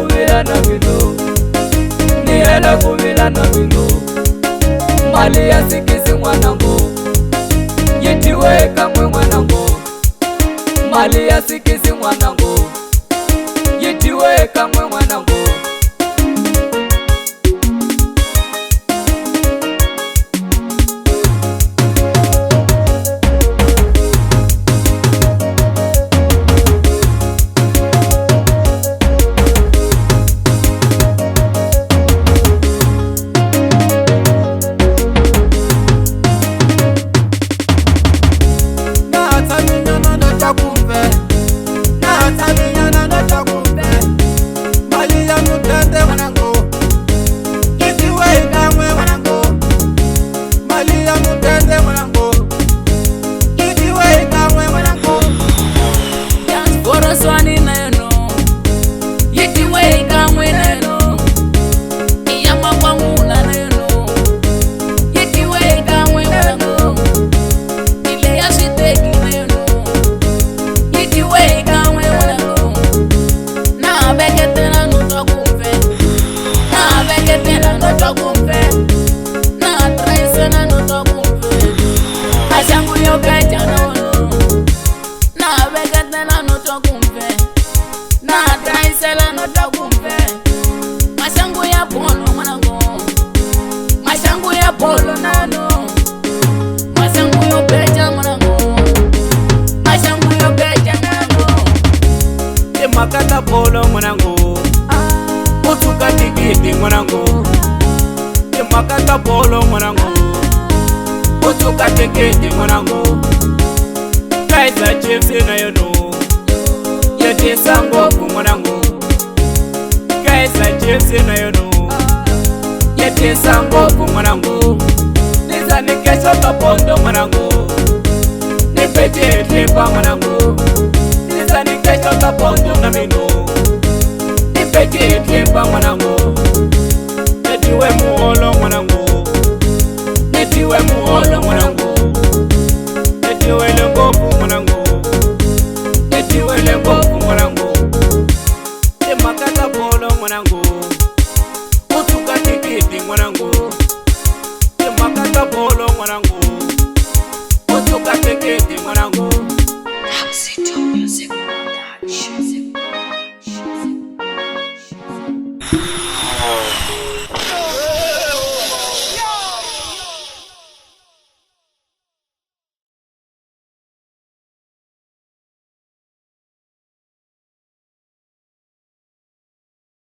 kuvila na vino, ni hela kuvila na vino. Mali ya sikisi mwanangu, yitiwe kamwe mwanangu. Mali ya sikisi mwanangu, yitiwe kamwe mwanangu. Maxangu ya polo nano, Maxangu yo beja mwanangu, Maxangu yo beja mwanangu. Makata polo mwanangu, utuka tikiti mwanangu. Makata polo mwanangu, utuka tikiti mwanangu. Kaisa chipsi na yono, Xitsonga mwanangu. Kaisa chipsi na yono, Xitsonga mwanangu. Nisa nikesho kapondo mwanangu, nipeche tripa mwanangu. Nisa nikesho kapondo na mino, nipeche tripa mwanangu. Netiwe muolo mwanangu, netiwe muolo mwanangu. Netiwe lengofu mwanangu, netiwe lengofu mwanangu. Makata polo mwanangu, utuka tikiti mwanangu. Makata polo mwanangu, utuka tikiti mwanangu.